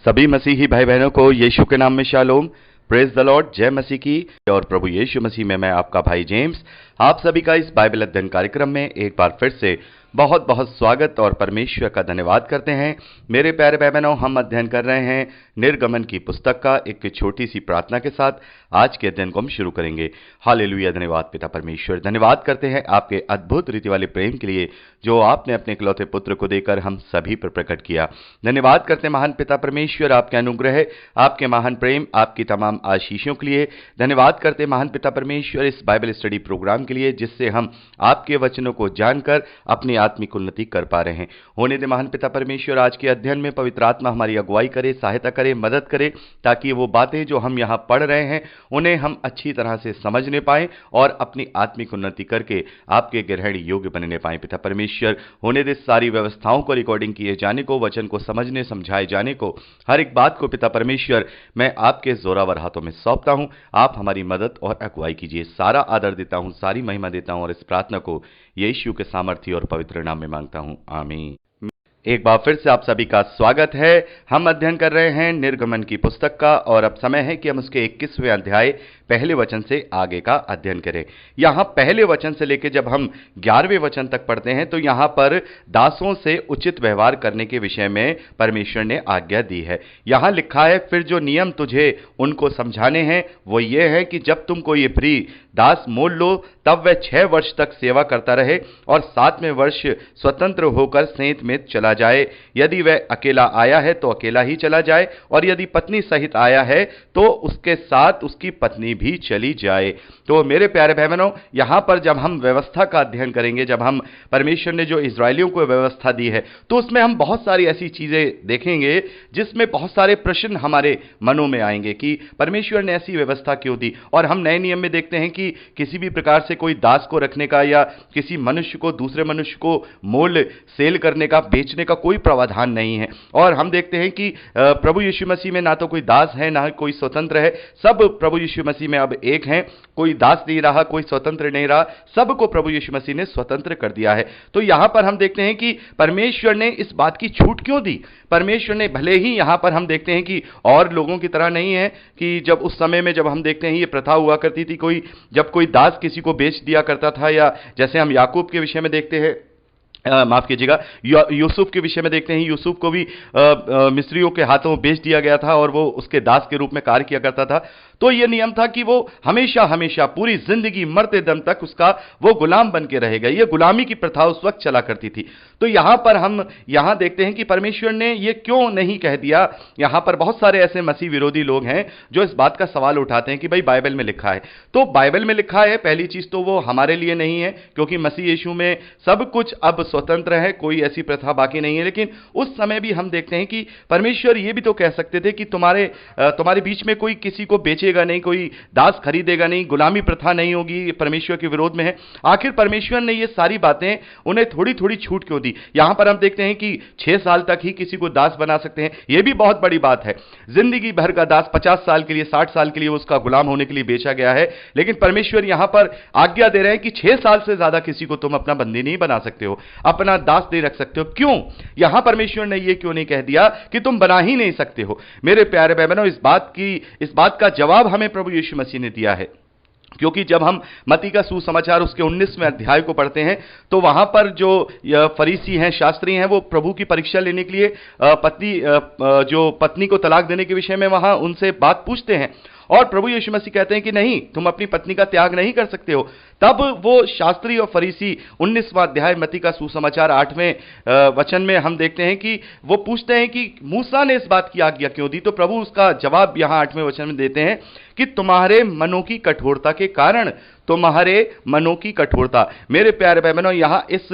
सभी मसीही भाई बहनों को यीशु के नाम में शालोम, प्रेज द लॉर्ड, जय मसीह की। और प्रभु यीशु मसीह में मैं आपका भाई जेम्स आप सभी का इस बाइबल अध्ययन कार्यक्रम में एक बार फिर से बहुत बहुत स्वागत और परमेश्वर का धन्यवाद करते हैं। मेरे प्यारे भाई बहनों, हम अध्ययन कर रहे हैं निर्गमन की पुस्तक का। एक छोटी सी प्रार्थना के साथ आज के अध्ययन को हम शुरू करेंगे। हालेलुया, धन्यवाद पिता परमेश्वर, धन्यवाद करते हैं आपके अद्भुत रीति वाले प्रेम के लिए जो आपने अपने इकलौते पुत्र को देकर हम सभी पर प्रकट किया। धन्यवाद करते हैं महान पिता परमेश्वर आपके अनुग्रह, आपके महान प्रेम, आपकी तमाम आशीषों के लिए। धन्यवाद करते हैं महान पिता परमेश्वर इस बाइबल स्टडी प्रोग्राम के लिए जिससे हम आपके वचनों को जानकर अपनी आत्मिक उन्नति कर पा रहे हैं। होने दे महान पिता परमेश्वर आज के अध्ययन में पवित्र आत्मा हमारी अगुवाई करे, सहायता करे, मदद करे, ताकि वो बातें जो हम यहाँ पढ़ रहे हैं उन्हें हम अच्छी तरह से समझने पाएं और अपनी आत्मिक उन्नति करके आपके ग्रहण योग्य बनने पाएं। पिता परमेश्वर, होने दे सारी व्यवस्थाओं को रिकॉर्डिंग किए जाने को, वचन को समझने समझाए जाने को, हर एक बात को पिता परमेश्वर मैं आपके जोरावर हाथों में सौंपता हूं। आप हमारी मदद और अगुवाई कीजिए। सारा आदर देता हूं, सारी महिमा देता हूं और इस प्रार्थना को यीशु के सामर्थ्य और पवित्र नाम में मांगता हूं, आमीन। एक बार फिर से आप सभी का स्वागत है। हम अध्ययन कर रहे हैं निर्गमन की पुस्तक का और अब समय है कि हम उसके 21वें अध्याय पहले वचन से आगे का अध्ययन करें। यहां पहले वचन से लेकर जब हम 11वें वचन तक पढ़ते हैं तो यहां पर दासों से उचित व्यवहार करने के विषय में परमेश्वर ने आज्ञा दी है। यहां लिखा है, फिर जो नियम तुझे उनको समझाने हैं वो ये है कि जब तुम कोई इब्री दास मोल लो तब वह 6 वर्ष तक सेवा करता रहे और 7वें वर्ष स्वतंत्र होकर सेंत में चला जाए। यदि वह अकेला आया है तो अकेला ही चला जाए और यदि पत्नी सहित आया है तो उसके साथ उसकी पत्नी भी चली जाए। तो मेरे प्यारे भाई बहनों, यहां पर जब हम व्यवस्था का अध्ययन करेंगे, जब हम परमेश्वर ने जो इजरायलियों को व्यवस्था दी है तो उसमें हम बहुत सारी ऐसी चीजें देखेंगे जिसमें बहुत सारे प्रश्न हमारे मनों में आएंगे कि परमेश्वर ने ऐसी व्यवस्था क्यों दी। और हम नए नियम में देखते हैं कि किसी भी प्रकार से कोई दास को रखने का या किसी मनुष्य को दूसरे मनुष्य को मोल सेल करने का, बेचने का कोई प्रावधान नहीं है। और हम देखते हैं कि प्रभु यीशु मसीह में ना तो कोई दास है ना कोई स्वतंत्र है, सब प्रभु यीशु मसीह में अब एक हैं। कोई दास नहीं रहा, कोई स्वतंत्र नहीं रहा, सबको प्रभु यीशु मसीह ने स्वतंत्र कर दिया है। तो यहां पर हम देखते हैं कि परमेश्वर ने इस बात की छूट क्यों दी। परमेश्वर ने, भले ही यहां पर हम देखते हैं कि और लोगों की तरह नहीं है कि जब उस समय में जब हम देखते हैं ये प्रथा हुआ करती थी, जब कोई दास किसी को बेच दिया करता था, या जैसे हम याकूब के विषय में देखते हैं, माफ कीजिएगा, यूसुफ के विषय में देखते हैं, यूसुफ को भी मिस्रियों के हाथों बेच दिया गया था और वो उसके दास के रूप में कार्य किया करता था। तो यह नियम था कि वो हमेशा हमेशा पूरी जिंदगी मरते दम तक उसका वो गुलाम बन के रहेगा। ये गुलामी की प्रथा उस वक्त चला करती थी। तो यहां पर हम यहां देखते हैं कि परमेश्वर ने ये क्यों नहीं कह दिया। यहां पर बहुत सारे ऐसे मसीह विरोधी लोग हैं जो इस बात का सवाल उठाते हैं कि भाई बाइबल में लिखा है। तो बाइबल में लिखा है, पहली चीज तो वो हमारे लिए नहीं है क्योंकि मसीह यीशु में सब कुछ अब स्वतंत्र है, कोई ऐसी प्रथा बाकी नहीं है। लेकिन उस समय भी हम देखते हैं कि परमेश्वर ये भी तो कह सकते थे कि तुम्हारे बीच में कोई किसी को बेचेगा नहीं, कोई दास खरीदेगा नहीं, गुलामी प्रथा नहीं होगी, परमेश्वर के विरोध में है। आखिर परमेश्वर ने ये सारी बातें उन्हें थोड़ी थोड़ी छूट क्यों दी। यहां पर हम देखते हैं कि 6 साल तक ही किसी को दास बना सकते हैं, यह भी बहुत बड़ी बात है। जिंदगी भर का दास 50 साल के लिए, 60 साल के लिए उसका गुलाम होने के लिए बेचा गया है। लेकिन परमेश्वर यहां पर आज्ञा दे रहे हैं कि 6 साल से ज्यादा किसी को तुम अपना बंदी नहीं बना सकते हो, अपना दास नहीं रख सकते हो। क्यों? यहां परमेश्वर ने यह क्यों नहीं कह दिया कि तुम बना ही नहीं सकते हो। मेरे प्यारे भाई बहनों, इस बात का जवाब हमें प्रभु यीशु मसीह ने दिया है। क्योंकि जब हम मत्ती का सुसमाचार उसके 19वें अध्याय को पढ़ते हैं तो वहां पर जो फरीसी हैं, शास्त्री हैं, वो प्रभु की परीक्षा लेने के लिए पत्नी को तलाक देने के विषय में वहां उनसे बात पूछते हैं। और प्रभु यीशु मसीह कहते हैं कि नहीं, तुम अपनी पत्नी का त्याग नहीं कर सकते हो। तब वो शास्त्री और फरीसी 19वां अध्याय मत्ती का सुसमाचार 8वें वचन में हम देखते हैं कि वो पूछते हैं कि मूसा ने इस बात की आज्ञा क्यों दी। तो प्रभु उसका जवाब यहां 8वें वचन में देते हैं कि तुम्हारे मनों की कठोरता के कारण, तुम्हारे मनों की कठोरता। मेरे प्यारे भाई बहनों, यहां इस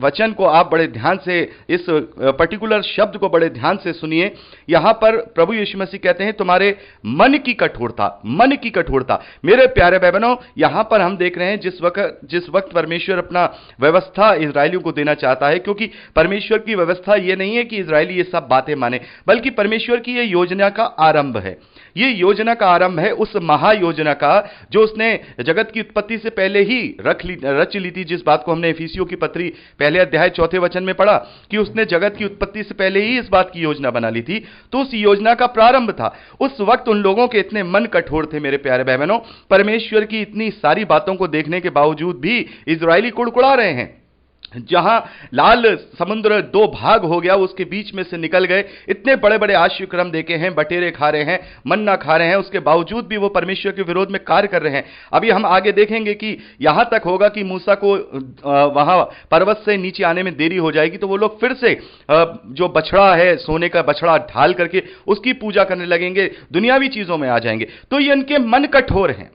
वचन को आप बड़े ध्यान से, इस पर्टिकुलर शब्द को बड़े ध्यान से सुनिए। यहां पर प्रभु यीशु मसीह कहते हैं तुम्हारे मन की कठोरता, मन की कठोरता। मेरे प्यारे भाई बहनों, यहां पर हम देख रहे हैं जिस वक्त परमेश्वर अपना व्यवस्था इजरायलियों को देना चाहता है, क्योंकि परमेश्वर की व्यवस्था यह नहीं है कि इजरायली ये सब बातें माने, बल्कि परमेश्वर की यह योजना का आरंभ है। ये योजना का आरंभ है उस महायोजना का जो उसने जगत की उत्पत्ति से पहले ही रच ली थी, जिस बात को हमने इफिसियों की पत्री पहले अध्याय 4 वचन में पढ़ा कि उसने जगत की उत्पत्ति से पहले ही इस बात की योजना बना ली थी, तो उस योजना का प्रारंभ था। उस वक्त उन लोगों के इतने मन कठोर थे मेरे प्यारे भाई बहनों, परमेश्वर की इतनी सारी बातों को देखने के बावजूद भी इजरायली कुड़कुड़ा रहे हैं। जहां लाल समुद्र 2 भाग हो गया, उसके बीच में से निकल गए, इतने बड़े बड़े आश्चर्यक्रम देखे हैं, बटेरे खा रहे हैं, मन्ना खा रहे हैं, उसके बावजूद भी वो परमेश्वर के विरोध में कार्य कर रहे हैं। अभी हम आगे देखेंगे कि यहां तक होगा कि मूसा को वहां पर्वत से नीचे आने में देरी हो जाएगी, तो वो लोग फिर से जो बछड़ा है, सोने का बछड़ा ढाल करके उसकी पूजा करने लगेंगे, दुनियावी चीजों में आ जाएंगे। तो ये इनके मन कठोर हैं।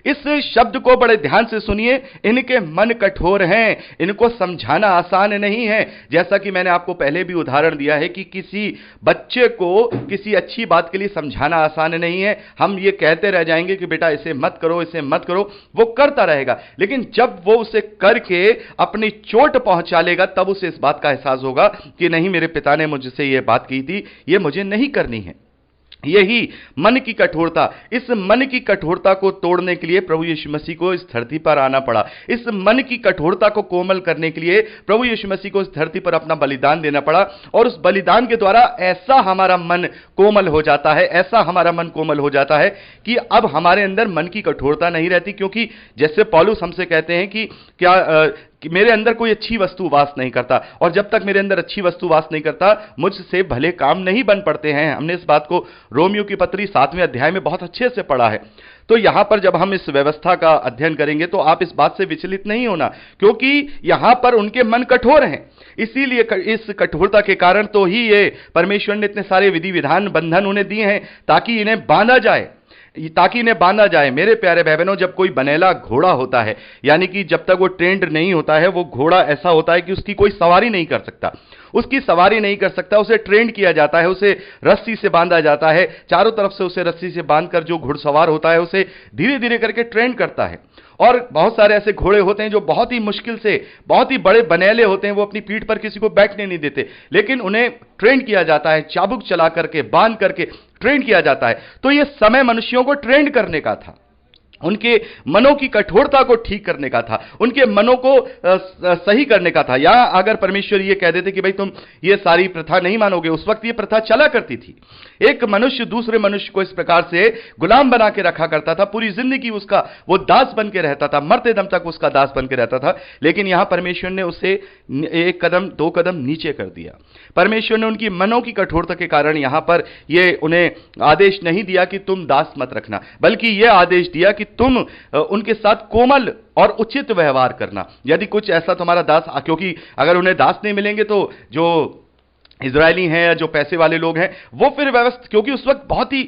इस शब्द को बड़े ध्यान से सुनिए, इनके मन कठोर हैं, इनको समझाना आसान नहीं है। जैसा कि मैंने आपको पहले भी उदाहरण दिया है कि किसी बच्चे को किसी अच्छी बात के लिए समझाना आसान नहीं है। हम ये कहते रह जाएंगे कि बेटा इसे मत करो, इसे मत करो, वो करता रहेगा, लेकिन जब वो उसे करके अपनी चोट पहुंचा लेगा, तब उसे इस बात का एहसास होगा कि नहीं, मेरे पिता ने मुझसे ये बात की थी, ये मुझे नहीं करनी है। यही मन की कठोरता, इस मन की कठोरता को तोड़ने के लिए प्रभु यीशु मसीह को इस धरती पर आना पड़ा। इस मन की कठोरता को कोमल करने के लिए प्रभु यीशु मसीह को इस धरती पर अपना बलिदान देना पड़ा, और उस बलिदान के द्वारा ऐसा हमारा मन कोमल हो जाता है, ऐसा हमारा मन कोमल हो जाता है कि अब हमारे अंदर मन की कठोरता नहीं रहती। क्योंकि जैसे पौलुस हमसे कहते हैं कि कि मेरे अंदर कोई अच्छी वस्तु वास नहीं करता, और जब तक मेरे अंदर अच्छी वस्तु वास नहीं करता, मुझसे भले काम नहीं बन पड़ते हैं। हमने इस बात को रोमियो की पत्री 7वें अध्याय में बहुत अच्छे से पढ़ा है। तो यहां पर जब हम इस व्यवस्था का अध्ययन करेंगे तो आप इस बात से विचलित नहीं होना, क्योंकि यहां पर उनके मन कठोर हैं। इसीलिए इस कठोरता के कारण तो ही ये परमेश्वर ने इतने सारे विधि विधान बंधन उन्हें दिए हैं, ताकि इन्हें बांधा जाए। मेरे प्यारे भाई बहनों, जब कोई बनेला घोड़ा होता है, यानी कि जब तक वो ट्रेंड नहीं होता है, वो घोड़ा ऐसा होता है कि उसकी कोई सवारी नहीं कर सकता, उसे ट्रेंड किया जाता है, उसे रस्सी से बांधा जाता है, चारों तरफ से उसे रस्सी से बांधकर जो घुड़सवार होता है उसे धीरे धीरे करके ट्रेंड करता है। और बहुत सारे ऐसे घोड़े होते हैं जो बहुत ही मुश्किल से, बहुत ही बड़े बनेले होते हैं, वो अपनी पीठ पर किसी को बैठने नहीं देते, लेकिन उन्हें ट्रेंड किया जाता है, चाबुक चला करके, बांध करके ट्रेंड किया जाता है। तो यह समय मनुष्यों को ट्रेंड करने का था, उनके मनों की कठोरता को ठीक करने का था, उनके मनों को सही करने का था। या अगर परमेश्वर ये कह देते कि भाई तुम ये सारी प्रथा नहीं मानोगे, उस वक्त ये प्रथा चला करती थी। एक मनुष्य दूसरे मनुष्य को इस प्रकार से गुलाम बना के रखा करता था, पूरी जिंदगी उसका वो दास बन के रहता था, मरते दम तक उसका दास बन के रहता था। लेकिन यहां परमेश्वर ने उसे 1 कदम 2 कदम नीचे कर दिया। परमेश्वर ने उनकी मनों की कठोरता के कारण यहां पर ये उन्हें आदेश नहीं दिया कि तुम दास मत रखना, बल्कि यह आदेश दिया कि तुम उनके साथ कोमल और उचित व्यवहार करना। यदि कुछ ऐसा तुम्हारा दास, क्योंकि अगर उन्हें दास नहीं मिलेंगे तो जो इजरायली हैं या जो पैसे वाले लोग हैं वो फिर व्यवस्था, क्योंकि उस वक्त बहुत ही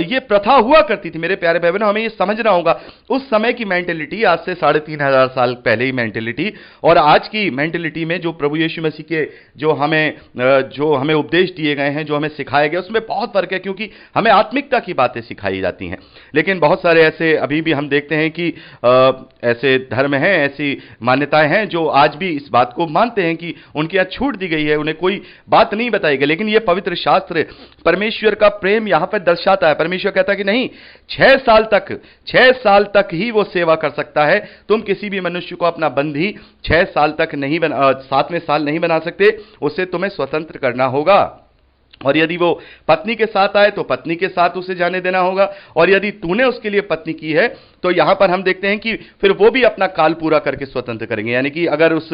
ये प्रथा हुआ करती थी। मेरे प्यारे भाई बहनों, हमें ये समझना होगा उस समय की मेंटेलिटी, आज से 3500 साल पहले ही मेंटेलिटी, और आज की मेंटेलिटी में जो प्रभु यीशु मसीह के जो हमें उपदेश दिए गए हैं, जो हमें सिखाए गए, उसमें बहुत फर्क है। क्योंकि हमें आत्मिकता की बातें सिखाई जाती हैं, लेकिन बहुत सारे ऐसे अभी भी हम देखते हैं कि ऐसे धर्म हैं, ऐसी मान्यताएं हैं जो आज भी इस बात को मानते हैं कि उनकी यहाँ छूट दी गई है, उन्हें कोई बात नहीं बताएगा। लेकिन यह पवित्र शास्त्र परमेश्वर का प्रेम यहां पर दर्शाता है। परमेश्वर कहता है कि नहीं, 6 साल तक ही वो सेवा कर सकता है। तुम किसी भी मनुष्य को अपना बंदी 6 साल तक नहीं 7वें साल नहीं बना सकते, उसे तुम्हें स्वतंत्र करना होगा। और यदि वो पत्नी के साथ आए तो पत्नी के साथ उसे जाने देना होगा, और यदि तूने उसके लिए पत्नी की है तो यहां पर हम देखते हैं कि फिर वो भी अपना काल पूरा करके स्वतंत्र करेंगे। यानी कि अगर उस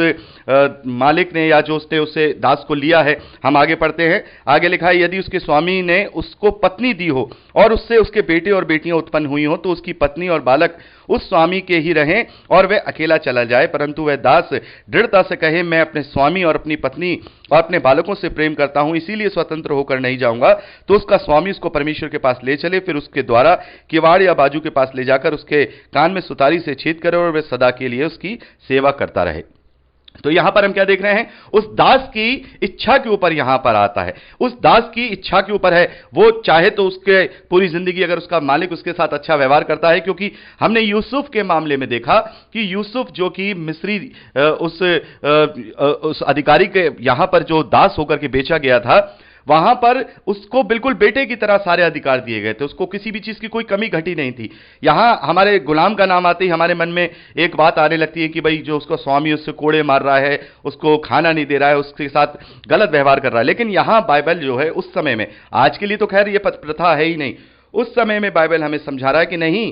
मालिक ने या जो उसने उसे दास को लिया है, हम आगे पढ़ते हैं, आगे लिखा है, यदि उसके स्वामी ने उसको पत्नी दी हो और उससे उसके बेटे और बेटियां उत्पन्न हुई हो, तो उसकी पत्नी और बालक उस स्वामी के ही रहें और वह अकेला चला जाए। परंतु वह दास दृढ़ता से कहे, मैं अपने स्वामी और अपनी पत्नी और अपने बालकों से प्रेम करता हूं, इसीलिए स्वतंत्र होकर नहीं जाऊंगा, तो उसका स्वामी उसको परमेश्वर के पास ले चले, फिर उसके द्वारा किवाड़ या बाजू के पास ले जाकर उसके कान में सुतारी से छेद करे और वह सदा के लिए उसकी सेवा करता रहे। तो यहां पर हम क्या देख रहे हैं, उस दास की इच्छा के ऊपर यहां पर आता है, उस दास की इच्छा के ऊपर है। वो चाहे तो उसके पूरी जिंदगी अगर उसका मालिक उसके साथ अच्छा व्यवहार करता है, क्योंकि हमने यूसुफ के मामले में देखा कि यूसुफ जो कि मिस्री उस अधिकारी के यहां पर जो दास होकर के बेचा गया था, वहां पर उसको बिल्कुल बेटे की तरह सारे अधिकार दिए गए थे, उसको किसी भी चीज की कोई कमी घटी नहीं थी। यहां हमारे गुलाम का नाम आते ही हमारे मन में एक बात आने लगती है कि भाई जो उसको स्वामी उससे कोड़े मार रहा है, उसको खाना नहीं दे रहा है, उसके साथ गलत व्यवहार कर रहा है। लेकिन यहां बाइबल जो है उस समय में, आज के लिए तो खैर ये प्रथा है ही नहीं, उस समय में बाइबल हमें समझा रहा है कि नहीं,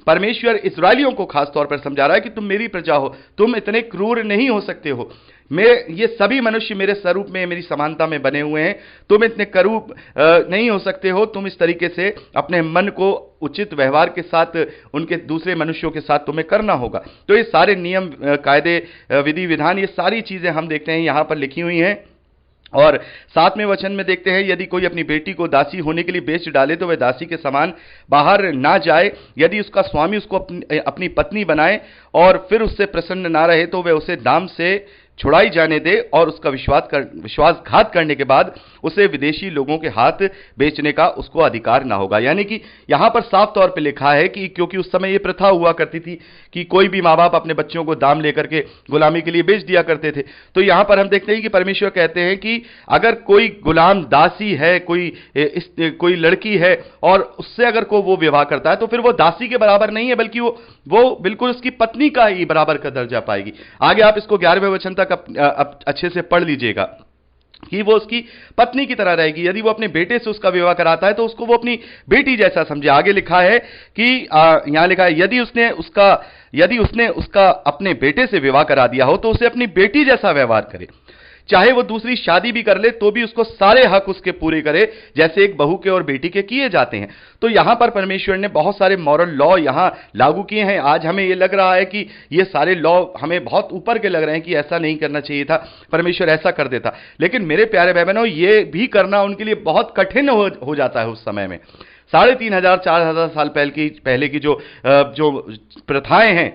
परमेश्वर इस्राएलियों को खास तौर पर समझा रहा है कि तुम मेरी प्रजा हो, तुम इतने क्रूर नहीं हो सकते हो। ये सभी मनुष्य मेरे स्वरूप में, मेरी समानता में बने हुए हैं, तुम इतने करूप नहीं हो सकते हो। तुम इस तरीके से अपने मन को उचित व्यवहार के साथ उनके दूसरे मनुष्यों के साथ तुम्हें करना होगा। तो ये सारे नियम, कायदे, विधि विधान, ये सारी चीजें हम देखते हैं यहां पर लिखी हुई हैं। और 7वें वचन में देखते हैं, यदि कोई अपनी बेटी को दासी होने के लिए बेच डाले तो वह दासी के समान बाहर ना जाए। यदि उसका स्वामी उसको अपनी पत्नी बनाए और फिर उससे प्रसन्न ना रहे तो वह उसे दाम से छुड़ाई जाने दे, और उसका विश्वासघात करने के बाद उसे विदेशी लोगों के हाथ बेचने का उसको अधिकार ना होगा। यानी कि यहां पर साफ तौर पे लिखा है कि क्योंकि उस समय ये प्रथा हुआ करती थी कि कोई भी माँ बाप अपने बच्चों को दाम लेकर के गुलामी के लिए बेच दिया करते थे। तो यहां पर हम देखते हैं कि परमेश्वर कहते हैं कि अगर कोई गुलाम दासी है, कोई लड़की है, और उससे अगर कोई वो विवाह करता है तो फिर वो दासी के बराबर नहीं है, बल्कि वो बिल्कुल उसकी पत्नी का ही बराबर का दर्जा पाएगी। आगे आप इसको 11वें वचन तक अच्छे से पढ़ लीजिएगा कि वो उसकी पत्नी की तरह रहेगी। यदि वो अपने बेटे से उसका विवाह कराता है तो उसको वो अपनी बेटी जैसा समझे। आगे लिखा है कि यहां लिखा है, यदि उसने उसका अपने बेटे से विवाह करा दिया हो तो उसे अपनी बेटी जैसा व्यवहार करे। चाहे वो दूसरी शादी भी कर ले तो भी उसको सारे हक उसके पूरे करे, जैसे एक बहू के और बेटी के किए जाते हैं। तो यहां पर परमेश्वर ने बहुत सारे मॉरल लॉ यहां लागू किए हैं। आज हमें ये लग रहा है कि ये सारे लॉ हमें बहुत ऊपर के लग रहे हैं कि ऐसा नहीं करना चाहिए था, परमेश्वर ऐसा कर देता। लेकिन मेरे प्यारे भाई बहनों, ये भी करना उनके लिए बहुत कठिन हो जाता है उस समय में। 3500 4000 साल पहले की जो प्रथाएं हैं,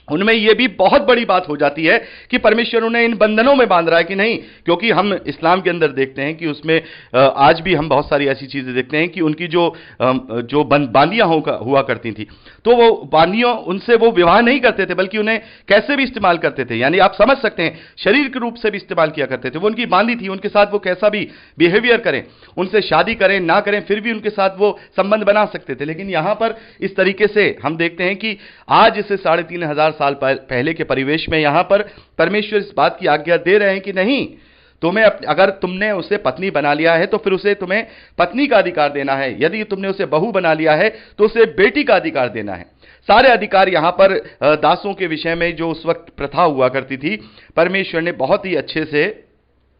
उनमें यह भी बहुत बड़ी बात हो जाती है कि परमेश्वर उन्हें इन बंधनों में बांध रहा है कि नहीं। क्योंकि हम इस्लाम के अंदर देखते हैं कि उसमें आज भी हम बहुत सारी ऐसी चीजें देखते हैं कि उनकी जो बांदियां हुआ करती थी, तो वो बांदियों उनसे वो विवाह नहीं करते थे, बल्कि उन्हें कैसे भी इस्तेमाल करते थे। यानी आप समझ सकते हैं, शरीर के रूप से भी इस्तेमाल किया करते थे। वो उनकी बांदी थी, उनके साथ वो कैसा भी बिहेवियर करें, उनसे शादी करें ना करें, फिर भी उनके साथ वो संबंध बना सकते थे। लेकिन यहां पर इस तरीके से हम देखते हैं कि आज से 3500 साल पहले के परिवेश में यहां पर परमेश्वर इस बात की आज्ञा दे रहे हैं कि नहीं, अगर तुमने उसे पत्नी बना लिया है तो फिर उसे तुम्हें पत्नी का अधिकार देना है। यदि तुमने उसे बहू बना लिया है तो उसे बेटी का अधिकार देना है। सारे अधिकार यहां पर दासों के विषय में जो उस वक्त प्रथा हुआ करती थी, परमेश्वर ने बहुत ही अच्छे से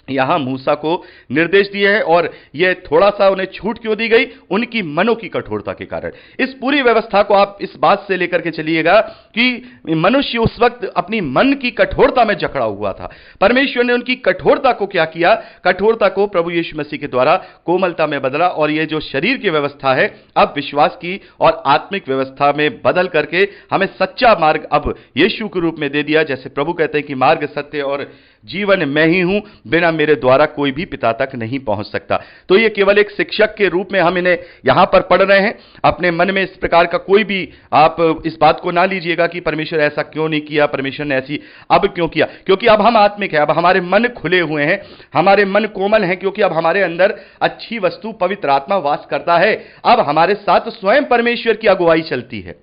यहां मूसा को निर्देश दिए हैं। और यह थोड़ा सा उन्हें छूट क्यों दी गई? उनकी मनों की कठोरता के कारण। इस पूरी व्यवस्था को आप इस बात से लेकर के चलिएगा कि मनुष्य उस वक्त अपनी मन की कठोरता में जकड़ा हुआ था। परमेश्वर ने उनकी कठोरता को क्या किया? कठोरता को प्रभु यीशु मसीह के द्वारा कोमलता में बदला, और यह जो शरीर की व्यवस्था है अब विश्वास की और आत्मिक व्यवस्था में बदल करके हमें सच्चा मार्ग अब यीशु के रूप में दे दिया। जैसे प्रभु कहते हैं कि मार्ग, सत्य और जीवन मैं ही हूं, बिना मेरे द्वारा कोई भी पिता तक नहीं पहुंच सकता। तो ये केवल एक शिक्षक के रूप में हम इन्हें यहां पर पढ़ रहे हैं। अपने मन में इस प्रकार का कोई भी आप इस बात को ना लीजिएगा कि परमेश्वर ऐसा क्यों नहीं किया, परमेश्वर ने ऐसी अब क्यों किया। क्योंकि अब हम आत्मिक है, अब हमारे मन खुले हुए हैं, हमारे मन कोमल हैं, क्योंकि अब हमारे अंदर अच्छी वस्तु पवित्र आत्मा वास करता है। अब हमारे साथ स्वयं परमेश्वर की अगुवाई चलती है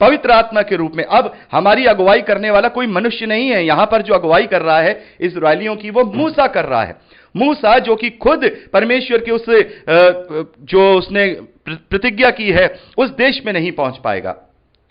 पवित्र आत्मा के रूप में। अब हमारी अगुवाई करने वाला कोई मनुष्य नहीं है। यहां पर जो अगुवाई कर रहा है इस्राएलियों की, वो मूसा कर रहा है। मूसा जो कि खुद परमेश्वर के उस जो उसने प्रतिज्ञा की है उस देश में नहीं पहुंच पाएगा,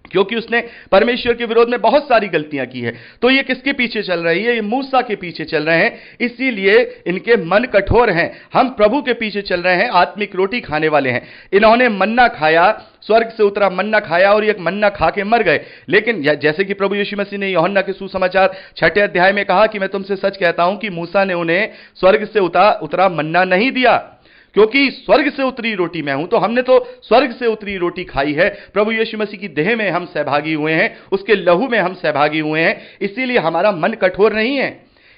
क्योंकि उसने परमेश्वर के विरोध में बहुत सारी गलतियां की है। तो ये किसके पीछे चल रही है? ये मूसा के पीछे चल रहे हैं, इसीलिए इनके मन कठोर हैं। हम प्रभु के पीछे चल रहे हैं, आत्मिक रोटी खाने वाले हैं। इन्होंने मन्ना खाया, स्वर्ग से उतरा मन्ना खाया, और ये मन्ना खा के मर गए। लेकिन जैसे कि प्रभु यीशु मसीह ने यूहन्ना के सुसमाचार 6 अध्याय में कहा कि मैं तुमसे सच कहता हूं कि मूसा ने उन्हें स्वर्ग से उतरा मन्ना नहीं दिया, क्योंकि स्वर्ग से उतरी रोटी मैं हूं। तो हमने तो स्वर्ग से उतरी रोटी खाई है। प्रभु यीशु मसीह की देह में हम सहभागी हुए हैं, उसके लहू में हम सहभागी हुए हैं, इसीलिए हमारा मन कठोर नहीं है।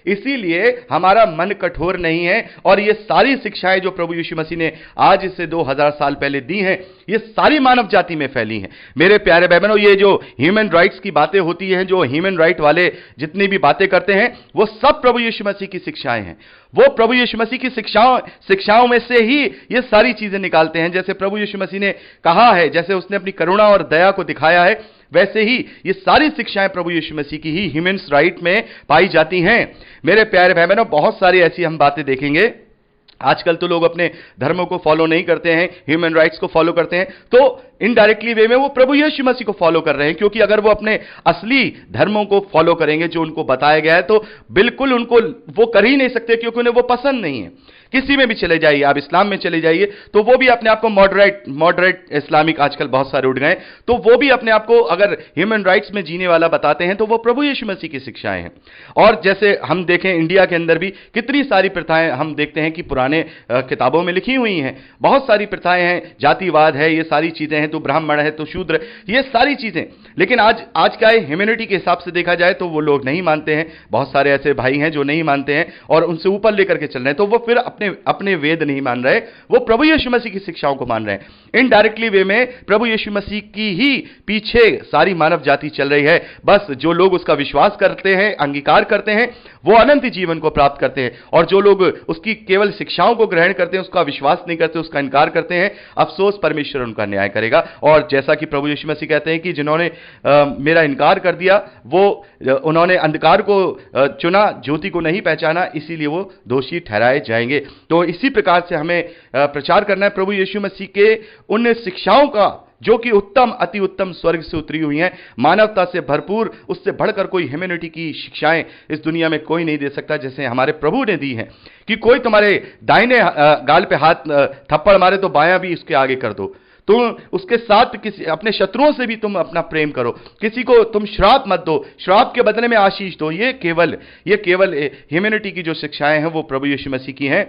इसीलिए हमारा मन कठोर नहीं है। और ये सारी शिक्षाएं जो प्रभु यीशु मसीह ने आज से 2000 साल पहले दी हैं, ये सारी मानव जाति में फैली हैं। मेरे प्यारे भाई बहनों, ये जो ह्यूमन राइट्स की बातें होती हैं, जो ह्यूमन राइट वाले जितनी भी बातें करते हैं, वो सब प्रभु यीशु मसीह की शिक्षाएं हैं। वो प्रभु यीशु मसीह की शिक्षाओं में से ही ये सारी चीजें निकालते हैं। जैसे प्रभु यीशु मसीह ने कहा है, जैसे उसने अपनी करुणा और दया को दिखाया है, वैसे ही ये सारी शिक्षाएं प्रभु यीशु मसीह की ही ह्यूमन राइट में पाई जाती हैं। मेरे प्यारे भाई बहनों, बहुत सारी ऐसी हम बातें देखेंगे। आजकल तो लोग अपने धर्मों को फॉलो नहीं करते हैं, ह्यूमन राइट्स को फॉलो करते हैं, तो इनडायरेक्टली वे में वो प्रभु यीशु मसीह को फॉलो कर रहे हैं। क्योंकि अगर वो अपने असली धर्मों को फॉलो करेंगे जो उनको बताया गया है, तो बिल्कुल उनको वो कर ही नहीं सकते, क्योंकि उन्हें वो पसंद नहीं है। किसी में भी चले जाइए, आप इस्लाम में चले जाइए, तो वो भी अपने आप को मॉडरेट इस्लामिक आजकल बहुत सारे उठ गए, तो वो भी अपने आप को अगर ह्यूमन राइट्स में जीने वाला बताते हैं, तो वो प्रभु यीशु मसीह की शिक्षाएं हैं। और जैसे हम देखें, इंडिया के अंदर भी कितनी सारी प्रथाएं हम देखते हैं कि पुराने किताबों में लिखी हुई हैं। बहुत सारी प्रथाएं हैं, जातिवाद है, ये सारी चीजें हैं, तो ब्राह्मण है तो शूद्र, ये सारी चीजें। लेकिन आज का ह्यूमैनिटी के हिसाब से देखा जाए तो वो लोग नहीं मानते हैं। बहुत सारे ऐसे भाई हैं जो नहीं मानते हैं और उनसे ऊपर लेकर के चल रहे हैं, तो वो फिर अपने वेद नहीं मान रहे, वो प्रभु यीशु मसीह की शिक्षाओं को मान रहे हैं। इनडायरेक्टली वे में प्रभु यीशु मसीह की ही पीछे सारी मानव जाति चल रही है। बस जो लोग उसका विश्वास करते हैं, अंगीकार करते हैं, वो अनंत जीवन को प्राप्त करते हैं। और जो लोग उसकी केवल शिक्षाओं को ग्रहण करते हैं, उसका विश्वास नहीं करते, उसका इनकार करते हैं, अफसोस, परमेश्वर उनका न्याय करेगा। और जैसा कि प्रभु यीशु मसीह कहते हैं कि जिन्होंने मेरा इनकार कर दिया, वो उन्होंने अंधकार को चुना, ज्योति को नहीं पहचाना, इसीलिए वो दोषी ठहराए जाएंगे। तो इसी प्रकार से हमें प्रचार करना है प्रभु यीशु मसीह के उन शिक्षाओं का, जो कि उत्तम, अति उत्तम स्वर्ग से उतरी हुई हैं, मानवता से भरपूर। उससे बढ़कर कोई ह्यूमैनिटी की शिक्षाएं इस दुनिया में कोई नहीं दे सकता, जैसे हमारे प्रभु ने दी हैं। कि कोई तुम्हारे दाहिने गाल पे हाथ थप्पड़ मारे तो बायां भी इसके आगे कर दो। तुम उसके साथ किसी अपने शत्रुओं से भी तुम अपना प्रेम करो। किसी को तुम श्राप मत दो, श्राप के बदले में आशीष दो। ये केवल ह्यूमैनिटी की जो शिक्षाएं हैं वो प्रभु यीशु मसीह की हैं।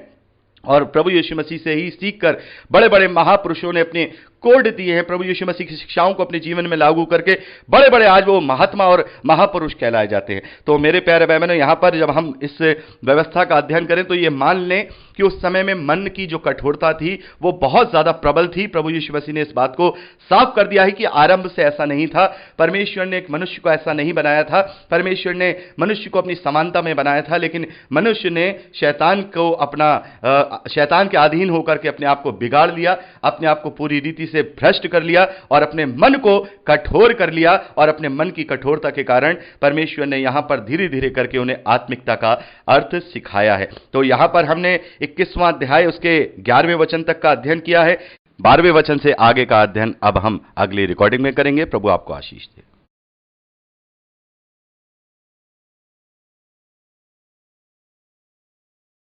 और प्रभु यीशु मसीह से ही सीखकर बड़े बड़े महापुरुषों ने अपने कोड दिए हैं। प्रभु यीशु मसीह की शिक्षाओं को अपने जीवन में लागू करके बड़े बड़े आज वो महात्मा और महापुरुष कहलाए जाते हैं। तो मेरे प्यारे भाई बहनों, यहाँ पर जब हम इस व्यवस्था का अध्ययन करें तो ये मान लें कि उस समय में मन की जो कठोरता थी वो बहुत ज्यादा प्रबल थी। प्रभु यीशु मसीह ने इस बात को साफ कर दिया है कि आरंभ से ऐसा नहीं था। परमेश्वर ने एक मनुष्य को ऐसा नहीं बनाया था। परमेश्वर ने मनुष्य को अपनी समानता में बनाया था, लेकिन मनुष्य ने शैतान के अधीन होकर के अपने आप को बिगाड़ लिया, अपने आप को पूरी रीति से भ्रष्ट कर लिया और अपने मन को कठोर कर लिया। और अपने मन की कठोरता के कारण परमेश्वर ने यहां पर धीरे धीरे करके उन्हें आत्मिकता का अर्थ सिखाया है। तो यहां पर हमने 21वां अध्याय उसके 11वें वचन तक का अध्ययन किया है। 12वें वचन से आगे का अध्ययन अब हम अगली रिकॉर्डिंग में करेंगे। प्रभु आपको आशीष दे।